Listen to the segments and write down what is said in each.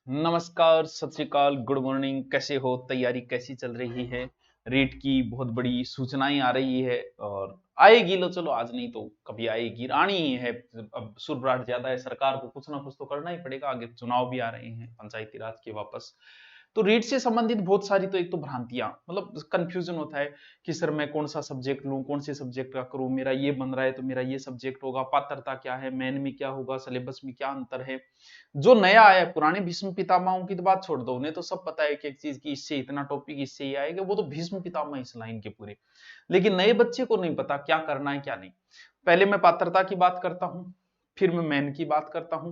नमस्कार, सत श्री अकाल, गुड मॉर्निंग। कैसे हो? तैयारी कैसी चल रही है? रेट की बहुत बड़ी सूचनाएं आ रही है और आएगी। लो चलो, आज नहीं तो कभी आएगी, आनी ही है। अब सुरबराट ज्यादा है, सरकार को कुछ ना कुछ तो करना ही पड़ेगा। आगे चुनाव भी आ रहे हैं पंचायती राज के वापस। तो रीट से संबंधित बहुत सारी तो एक तो भ्रांतियां, मतलब कंफ्यूजन होता है कि सर मैं कौन सा सब्जेक्ट लूं, कौन से सब्जेक्ट का करूं, मेरा ये बन रहा है तो मेरा ये सब्जेक्ट होगा, पात्रता क्या है, मेन में क्या होगा, सिलेबस में क्या अंतर है। जो नया आया है, पुराने भीष्म पितामहों की तो बात छोड़ दो, उन्हें तो सब पता है कि एक चीज की इससे इतना टॉपिक इससे ये आएगा, वो तो भीष्म पितामह इस लाइन के पूरे। लेकिन नए बच्चे को नहीं पता क्या करना है क्या नहीं। पहले मैं पात्रता की बात करता हूं, फिर मैं मेन की बात करता हूं।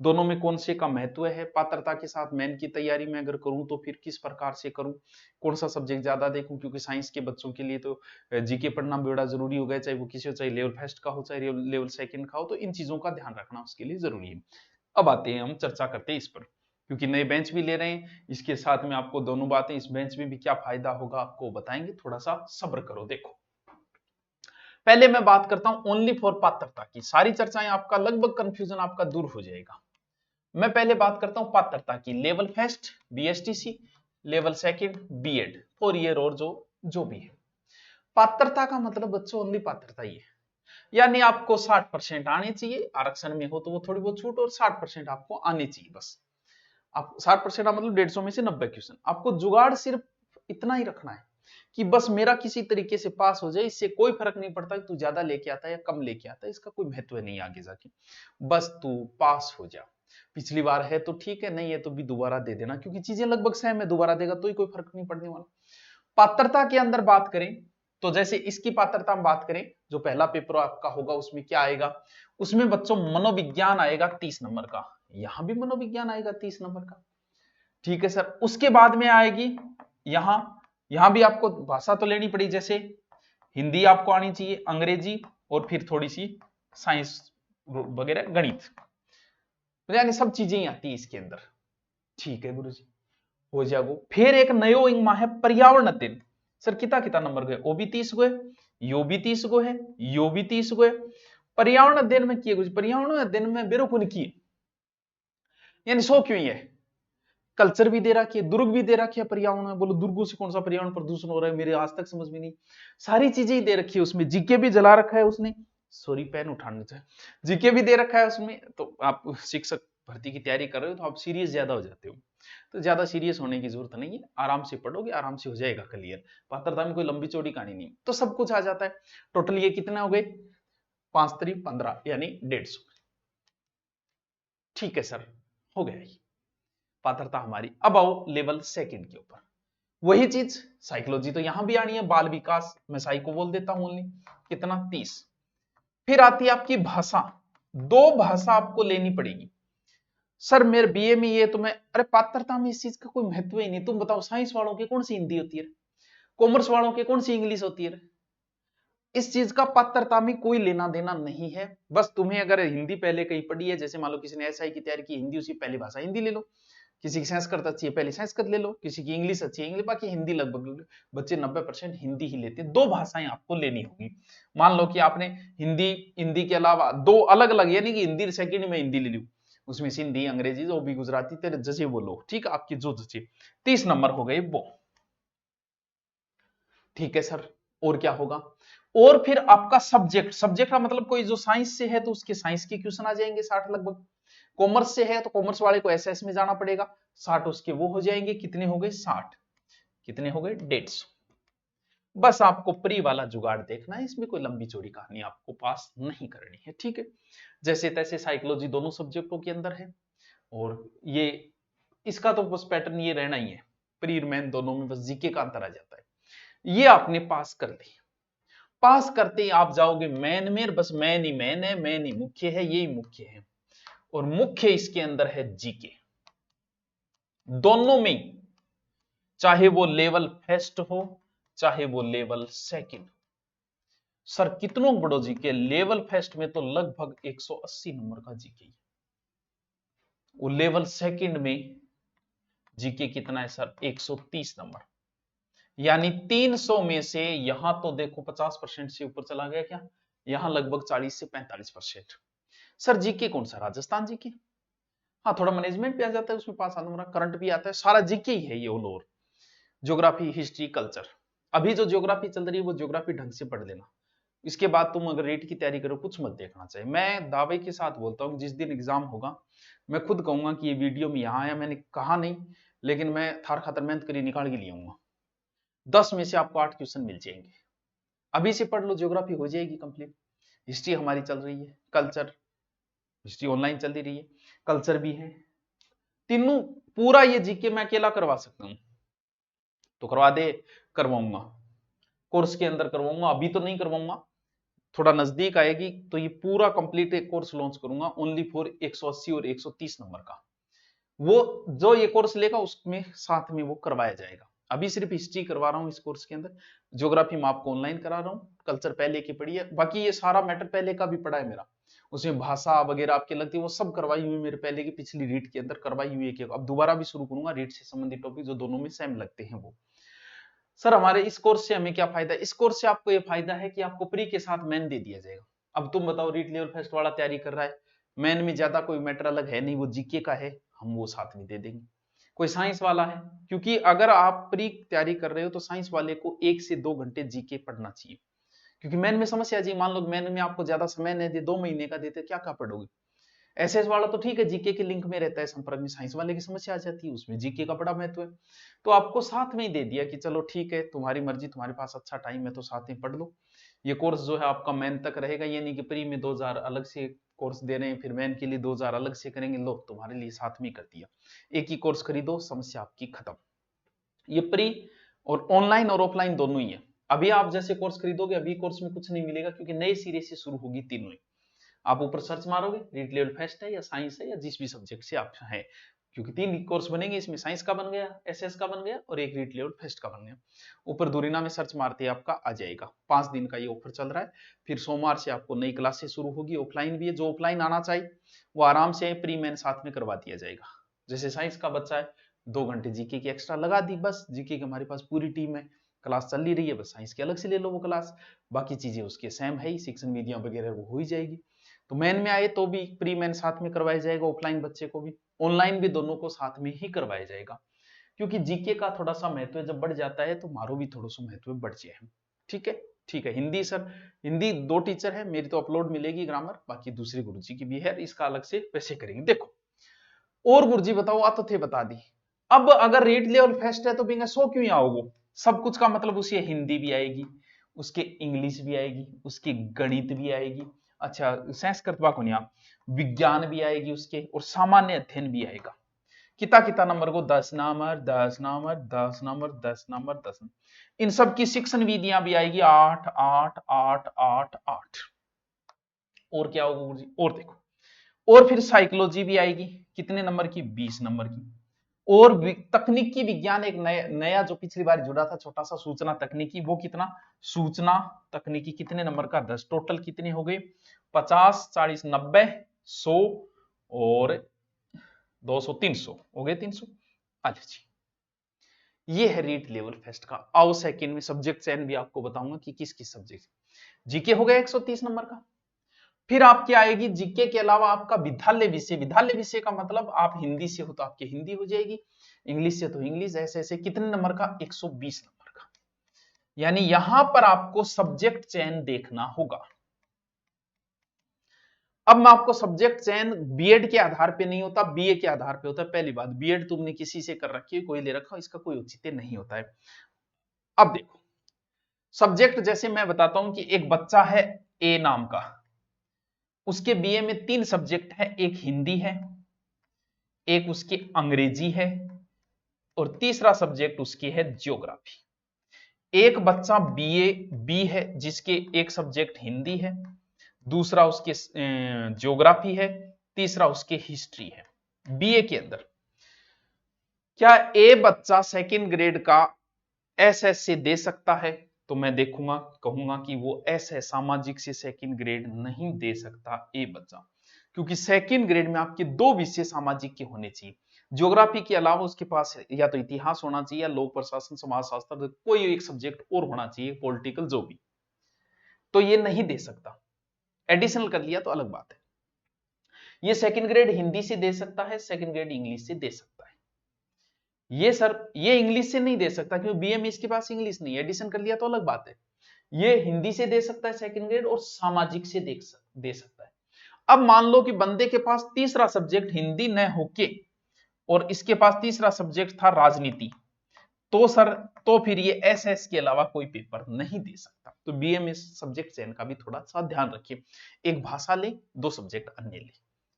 दोनों में कौन से का महत्व है, पात्रता के साथ मेन की तैयारी में अगर करूं तो फिर किस प्रकार से करूं, कौन सा सब्जेक्ट ज्यादा देखूं, क्योंकि साइंस के बच्चों के लिए तो जीके पढ़ना भी बड़ा जरूरी हो गया, चाहे वो किसी हो, चाहे लेवल फर्स्ट का हो, चाहे लेवल सेकंड का हो, तो इन चीजों का ध्यान रखना उसके लिए जरूरी है। अब आते हैं, हम चर्चा करते हैं इस पर, क्योंकि नए बेंच भी ले रहे हैं, इसके साथ में आपको दोनों बातें, इस बेंच में भी क्या फायदा होगा आपको बताएंगे। थोड़ा सा सब्र करो। देखो, पहले मैं बात करता हूं ओनली फॉर पात्रता की। सारी चर्चाएं आपका लगभग कंफ्यूजन आपका दूर हो जाएगा। मैं पहले बात करता हूं पात्रता की। Level first BSTC, level second BEd, 4 year और जो जो भी है। पात्रता का मतलब बच्चों ओनली पात्रता ही है, यानी आपको 60% आने चाहिए, आरक्षण में हो तो वो थोड़ी बहुत छूट, और 60% आपको आने चाहिए बस। आप 60% मतलब 150 में से 90 क्वेश्चन। आपको जुगाड़ सिर्फ इतना ही रखना है कि बस मेरा किसी तरीके से पास हो जाए, इससे कोई फर्क नहीं पड़ता कि तू ज्यादा लेके आता है या कम लेके आता है, इसका कोई महत्व नहीं आगे जाके। बस तू पास हो जा। पिछली बार है तो ठीक है, नहीं है तो भी दोबारा दे देना, क्योंकि चीजें लगभग सेम है, दोबारा देगा तो ही कोई फर्क नहीं पड़ने वाला। पात्रता के अंदर बात करें तो जैसे इसकी पात्रता हम बात करें, जो पहला पेपर आपका होगा उसमें क्या आएगा, उसमें बच्चों मनोविज्ञान आएगा 30 नंबर का। यहां भी मनोविज्ञान आएगा 30 नंबर का, ठीक है सर। उसके बाद में आएगी यहां, यहां भी आपको भाषा तो लेनी पड़ी, जैसे हिंदी आपको आनी चाहिए, अंग्रेजी, और फिर थोड़ी सी साइंस वगैरह, गणित, यानी सब चीजें ही आती है इसके अंदर। ठीक है गुरुजी, हो जाएगा। फिर एक नयो इंगमा है पर्यावरण अध्ययन। सर कितना कितना नंबर गए, वो भी 30 गो है, यो भी 30 गो है, यो भी 30 गो है। पर्यावरण अध्ययन में किए, पर्यावरण अध्ययन में बेरोकुन किए, यानी 100 क्यों ही है। कल्चर भी दे रखी है, दुर्ग भी दे रखी है पर्यावरण में। बोलो दुर्गों से कौन सा पर्यावरण प्रदूषण हो रहा है, मेरे आज तक समझ में नहीं। सारी चीजें ही दे रखी है उसमें, जीके भी जला रखा है उसने। सॉरी, पेन उठाने से, जीके भी दे रखा है उसमें। तो आप शिक्षक भर्ती की तैयारी कर रहे हो तो आप सीरियस ज्यादा हो जाते हो, तो ज्यादा सीरियस होने की जरूरत नहीं है, आराम से पढ़ोगे, आराम से हो जाएगा क्लियर। पात्रता में कोई लंबी चौड़ी कहानी नहीं, तो सब कुछ आ जाता है। टोटल ये कितने हो गए, 5 3 15, यानी 150। ठीक है सर, हो गया ये पात्रता हमारी। अब आओ लेवल सेकंड के ऊपर, वही चीज साइकोलॉजी तो यहां भी आनी है, बाल विकास मैं साइको बोल देता हूं ओनली, कितना 30। फिर आती है आपकी भाषा, दो भाषा आपको लेनी पड़ेगी। सर मेरे बीए में ये, तो मैं, अरे पात्रता में इस चीज का कोई महत्व ही नहीं। तुम बताओ, साइंस वालों के कौन सी हिंदी होती है, कॉमर्स वालों के कौन सी इंग्लिश होती है। इस चीज का पात्रता में कोई लेना देना नहीं है। बस तुम्हें अगर हिंदी पहले कहीं पढ़ी है, जैसे मान लो किसी ने एसआई की तैयारी की, हिंदी उसकी पहली भाषा, हिंदी ले लो। किसी की संस्कृत अच्छी है, पहले संस्कृत ले लो। किसी की इंग्लिश अच्छी है, इंग्लिश, बाकी हिंदी लगभग बच्चे 90% हिंदी ही लेते हैं। दो भाषाएं आपको लेनी होगी। मान लो कि आपने हिंदी, हिंदी के अलावा दो अलग अलग, यानी कि हिंदी सेकंड में हिंदी ले ली, उसमें सिंधी, अंग्रेजी, जो भी गुजराती, तेरे जैसे बोलो, ठीक, आपकी जो जैसे 30 नंबर हो गए वो। ठीक है सर, और क्या होगा, और फिर आपका सब्जेक्ट, सब्जेक्ट का मतलब कोई जो साइंस से है तो उसके साइंस के क्वेश्चन आ जाएंगे 60 लगभग। कॉमर्स से है तो कॉमर्स वाले को एसएस में जाना पड़ेगा, 60 उसके वो हो जाएंगे। कितने हो गए, 60, कितने हो गए, 150। बस आपको प्री वाला जुगाड़ देखना है, इसमें कोई लंबी चौड़ी कहानी आपको पास नहीं करनी है, ठीक है। जैसे तैसे साइकोलॉजी दोनों सब्जेक्टों के अंदर है, और ये इसका तो बस पैटर्न ये रहना ही है, प्री और मेन दोनों में बस जीके का अंतर आ जाता है। ये आपने पास कर ली, पास करते ही आप जाओगे मेन में, बस मेन ही मेन है, मेन ही मुख्य है, यही मुख्य है, और मुख्य इसके अंदर है जीके। दोनों में, चाहे वो लेवल फर्स्ट हो चाहे वो लेवल सेकंड। सर कितनों बड़ो जीके, लेवल फर्स्ट में तो लगभग 180 नंबर का जीके, वो लेवल सेकंड में जीके कितना है सर, 130 नंबर। यानी 300 में से यहां तो देखो 50% से ऊपर चला गया क्या, यहां लगभग 40 से 45%। सर जीके कौन सा, राजस्थान जीके, हाँ थोड़ा मैनेजमेंट भी आ जाता है उसमें, 5-7 नंबर का करंट भी आता है, सारा जीके ही है ये all over, geography, history, culture. अभी जो ज्योग्राफी चल रही है वो ज्योग्राफी ढंग से पढ़ लेना, इसके बाद तुम अगर रेट की तैयारी करो कुछ मत देखना चाहिए। मैं दावे के साथ बोलता हूँ जिस दिन एग्जाम होगा मैं खुद कहूंगा कि ये वीडियो में यहाँ आया, मैंने कहा नहीं, लेकिन मैं थार खातर मेहनत करी निकाल के लिए आऊंगा, 10 में से आपको 8 क्वेश्चन मिल जाएंगे। अभी से पढ़ लो, ज्योग्राफी हो जाएगी कंप्लीट, हिस्ट्री हमारी चल रही है, कल्चर, हिस्ट्री ऑनलाइन चल रही है, कल्चर भी है, तीनों पूरा ये जीके मैं अकेला करवा सकता हूं तो करवा दे, करवाऊंगा, कोर्स के अंदर करवाऊंगा, अभी तो नहीं करवाऊंगा, थोड़ा नजदीक आएगी तो ये पूरा कंप्लीट एक कोर्स लॉन्च करूंगा ओनली फॉर 180 और 130 नंबर का। वो जो ये कोर्स लेगा उसमें साथ में वो करवाया जाएगा। अभी सिर्फ हिस्ट्री करवा रहा हूँ इस कोर्स के अंदर, ज्योग्राफी मैं आपको ऑनलाइन करा रहा हूँ, कल्चर पहले की पढ़ी है, बाकी ये सारा मैटर पहले का भी पढ़ा है मेरा, उसमें भाषा वगैरह आपके लगती है वो सब करवाई हुई मेरे पहले की पिछली रीट के अंदर करवाई हुई है, अब दोबारा भी शुरू करूंगा रीट से संबंधित टॉपिक जो दोनों में सेम लगते हैं वो। सर हमारे इस कोर्स से हमें क्या फायदा है? इस कोर्स से आपको ये फायदा है कि आपको प्री के साथ मेन दे दिया जाएगा। अब तुम बताओ रीट लेवल फर्स्ट वाला तैयारी कर रहा है, मेन में ज्यादा कोई मैटर अलग है नहीं, वो जीके का है, हम वो साथ में दे देंगे। कोई साइंस वाला है, क्योंकि अगर आप प्री तैयारी कर रहे हो तो साइंस वाले को 1 से 2 घंटे जीके पढ़ना चाहिए, क्योंकि मेन में समस्या जी, मान लो मेन में आपको ज्यादा समय नहीं दे, 2 महीने का देते, क्या क्या पढ़ोगे? एसएस वाला तो ठीक है जीके के लिंक में रहता है संपर्क में, साइंस वाले की समस्या आ जाती है, उसमें जीके का बड़ा महत्व है, तो आपको साथ में ही दे दिया कि चलो ठीक है तुम्हारी मर्जी, तुम्हारे पास अच्छा टाइम है तो साथ में पढ़ लो। ये कोर्स जो है आपका मेन तक रहेगा, ये नहीं कि प्री में 2000 अलग से कोर्स दे रहे हैं फिर मेन के लिए 2000 अलग से करेंगे, लो तुम्हारे लिए साथ में कर दिया, एक ही कोर्स खरीदो, समस्या आपकी खत्म। ये प्री और ऑनलाइन और ऑफलाइन दोनों ही है। अभी आप जैसे कोर्स खरीदोगे, अभी कोर्स में कुछ नहीं मिलेगा क्योंकि नए सिरे से शुरू होगी तीनों ही। आप ऊपर सर्च मारोगे रीट लेवल फर्स्ट है या साइंस है या जिस भी सब्जेक्ट से आप हैं, क्योंकि 3 कोर्स बनेंगे इसमें, साइंस का बन गया, एसएस का बन गया और एक रीट लेवल फर्स्ट का बन गया। ऊपर दूरिना में सर्च मारते आपका आ जाएगा। 5 दिन का ये ऑफर चल रहा है, फिर सोमवार से आपको नई क्लासेस शुरू होगी, ऑफलाइन भी है, जो ऑफलाइन आना चाहिए वो आराम से प्री मेन साथ में करवा दिया जाएगा। जैसे साइंस का बच्चा है 2 घंटे जीके की एक्स्ट्रा लगा दी, बस जीके की हमारे पास पूरी टीम है, क्लास चल ही रही है, बस साइंस की अलग से ले लो वो क्लास, बाकी चीजें उसके सेम है ही, शिक्षण मीडिया वगैरह वो हो ही जाएगी। तो मेन में आए तो भी प्री मेन साथ में करवाया जाएगा, ऑफलाइन बच्चे को भी, ऑनलाइन भी, दोनों को साथ में ही करवाया जाएगा, क्योंकि जीके का थोड़ा सा महत्व जब बढ़ जाता है तो मारो भी थोड़ा सा महत्व बढ़ जाए। ठीक है, ठीक है। हिंदी सर, हिंदी 2 टीचर है, मेरी तो अपलोड मिलेगी ग्रामर, बाकी दूसरे गुरुजी की भी है, इसका अलग से पैसे करेंगे। देखो और गुरुजी बताओ, आ तो थे बता दी। अब अगर रेट लेवल फर्स्ट है तो बिंगा 100 क्यों आओगे? सब कुछ का मतलब उसे हिंदी भी आएगी, उसके इंग्लिश भी आएगी, उसकी गणित भी आएगी, अच्छा संस्कृत को नहीं, विज्ञान भी आएगी उसके, और सामान्य अध्ययन भी आएगा। कितना कितना नंबर को? 10 number, 10 number, 10 number, 10 number, 10 number. इन सब की शिक्षण विधियां भी आएगी, 8 8 8 8 8। और क्या होगा गुरुजी? और देखो, और फिर साइकोलॉजी भी आएगी, कितने नंबर की? 20 नंबर की। और तकनीकी विज्ञान एक नया नया जो पिछली बार जुड़ा था छोटा सा, सूचना तकनीकी, वो कितना? सूचना तकनीकी कितने नंबर का? 10। टोटल कितने हो गए? 50 40 90 100 और 200 300 हो गए, 300। अच्छा जी, ये है रीट लेवल फर्स्ट का। आओ सेकंड में सब्जेक्ट चयन भी आपको बताऊंगा कि किस किस सब्जेक्ट। जीके हो गया 130 नंबर का। फिर आपकी आएगी जीके के अलावा आपका विद्यालय विषय। विद्यालय विषय का मतलब आप हिंदी से हो तो आपकी हिंदी हो जाएगी, इंग्लिश से तो इंग्लिश, ऐसे ऐसे कितने नंबर का? 120 नंबर का। यानी यहां पर आपको सब्जेक्ट चयन देखना होगा। अब मैं आपको सब्जेक्ट चयन बीएड के आधार पे नहीं होता, बीए के आधार पे होता है। पहली बात, बीएड तुमने किसी से कर रखी है, कोई ले रखा, इसका कोई औचित्य नहीं होता है। अब देखो सब्जेक्ट, जैसे मैं बताता हूं कि एक बच्चा है ए नाम का, उसके बीए में 3 सब्जेक्ट है, एक हिंदी है, एक उसकी अंग्रेजी है, और तीसरा सब्जेक्ट उसकी है ज्योग्राफी। एक बच्चा बीए बी है जिसके एक सब्जेक्ट हिंदी है, दूसरा उसके ज्योग्राफी है, तीसरा उसके हिस्ट्री है। बीए के अंदर क्या ए बच्चा सेकंड ग्रेड का एसएस से दे सकता है? तो मैं देखूंगा, कहूंगा कि वो ऐसे सामाजिक से सेकंड ग्रेड नहीं दे सकता ए बच्चा, क्योंकि सेकंड ग्रेड में आपके 2 विषय सामाजिक के होने चाहिए। ज्योग्राफी के अलावा उसके पास या तो इतिहास होना चाहिए या लोक प्रशासन समाजशास्त्र, कोई एक सब्जेक्ट और होना चाहिए, पॉलिटिकल जो भी, तो ये नहीं दे सकता। एडिशनल कर लिया तो अलग बात है। ये सेकंड ग्रेड हिंदी से दे सकता है, सेकंड ग्रेड इंग्लिश से दे सकता है। ये सर ये इंग्लिश से नहीं दे सकता क्योंकि बीए इसके पास इंग्लिश नहीं है, एडिशन कर लिया तो अलग बात है। ये हिंदी से दे सकता है सेकंड ग्रेड और सामाजिक से दे सकता है। अब मान लो कि बंदे के पास तीसरा सब्जेक्ट हिंदी न होके और इसके पास तीसरा सब्जेक्ट था राजनीति, तो सर तो फिर ये एसएस के अलावा कोई पेपर नहीं दे सकता। तो बीएमएस सब्जेक्ट चयन का भी थोड़ा सा ध्यान रखिए। एक भाषा ले, दो सब्जेक्ट अन्य ले,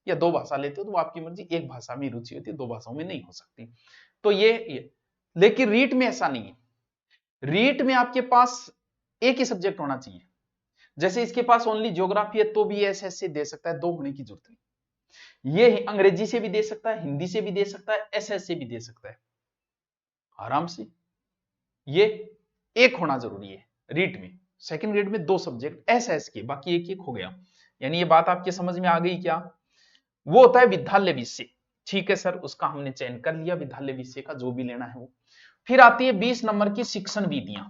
या दो भाषा लेते हो तो आपकी मर्जी, एक भाषा में रुचि होती है, दो भाषाओं में नहीं हो सकती। तो ये लेकिन रीट में ऐसा नहीं है। रीट में आपके पास एक ही सब्जेक्ट होना चाहिए। जैसे इसके पास ओनली ज्योग्राफी है तो भी एसएस से दे सकता है, दो होने की जरूरत नहीं। ये अंग्रेजी से भी दे सकता है, हिंदी से भी दे सकता है, एसएस से भी दे सकता है आराम से। ये एक होना जरूरी है रीट में। सेकंड ग्रेड में दो सब्जेक्ट एसएस के, बाकी एक एक हो गया। यानी ये बात आपके समझ में आ गई क्या? वो होता है विद्यालय विषय। ठीक है सर, उसका हमने चयन कर लिया, विद्यालय विषय का जो भी लेना है वो। फिर आती है 20 नंबर की शिक्षण विधियां।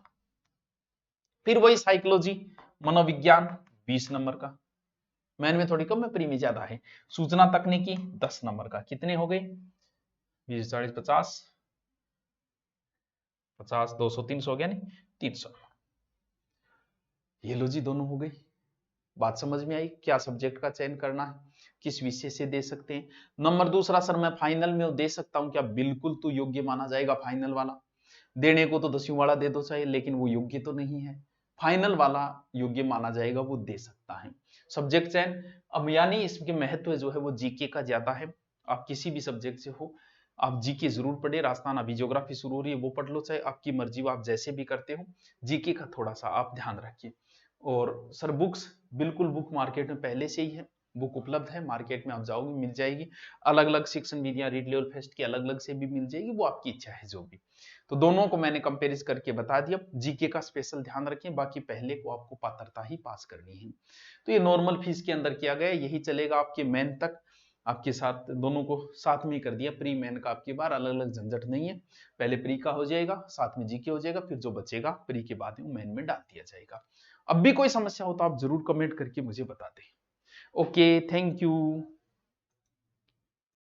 फिर वही साइकोलॉजी, मनोविज्ञान 20 नंबर का। मैन में थोड़ी कम है, प्री में ज्यादा है। सूचना तकनीकी 10 नंबर का। कितने हो गए? 20, 40, 50, 50, 200, 300 हो गया नहीं, 300। ये लो जी, दोनों हो गई। बात समझ में आई? क्या सब्जेक्ट का चयन करना है, किस विषय से दे सकते हैं। नंबर दूसरा, सर मैं फाइनल में दे सकता हूं क्या? बिल्कुल, तो योग्य माना जाएगा फाइनल वाला। देने को तो 10वीं वाला दे दो चाहे, लेकिन वो योग्य तो नहीं है। फाइनल वाला योग्य माना जाएगा, वो दे सकता है सब्जेक्ट चयन। अब यानी इसके महत्व जो है वो जीके का ज्यादा है। आप किसी भी सब्जेक्ट से हो, आप जीके जरूर पढ़े। राजस्थान अभी ज्योग्राफी शुरू हो रही है, वो पढ़ लो, चाहे आपकी मर्जी, आप जैसे भी करते हो। जीके का थोड़ा सा आप ध्यान रखिए। और सर बुक्स, बिल्कुल बुक मार्केट में पहले से ही है, बुक उपलब्ध है, मार्केट में आप जाओगे मिल जाएगी। अलग अलग शिक्षण विधियां रीड लेवल फेस्ट की अलग अलग से भी मिल जाएगी, वो आपकी इच्छा है जो भी। तो दोनों को मैंने कंपेरिज करके बता दिया। जीके का स्पेशल ध्यान रखें, बाकी पहले को आपको पात्रता ही पास करनी है। तो ये नॉर्मल फीस के अंदर किया गया, यही चलेगा आपके मेन तक। आपके साथ दोनों को साथ में ही कर दिया। प्री मेन का आपकी बार अलग अलग झंझट नहीं है, पहले प्री का हो जाएगा, साथ में जीके हो जाएगा, फिर जो बचेगा प्री के बाद में मेन में डाल दिया जाएगा। अब भी कोई समस्या हो तो आप जरूर कमेंट करके मुझे बता दें। Okay, thank you.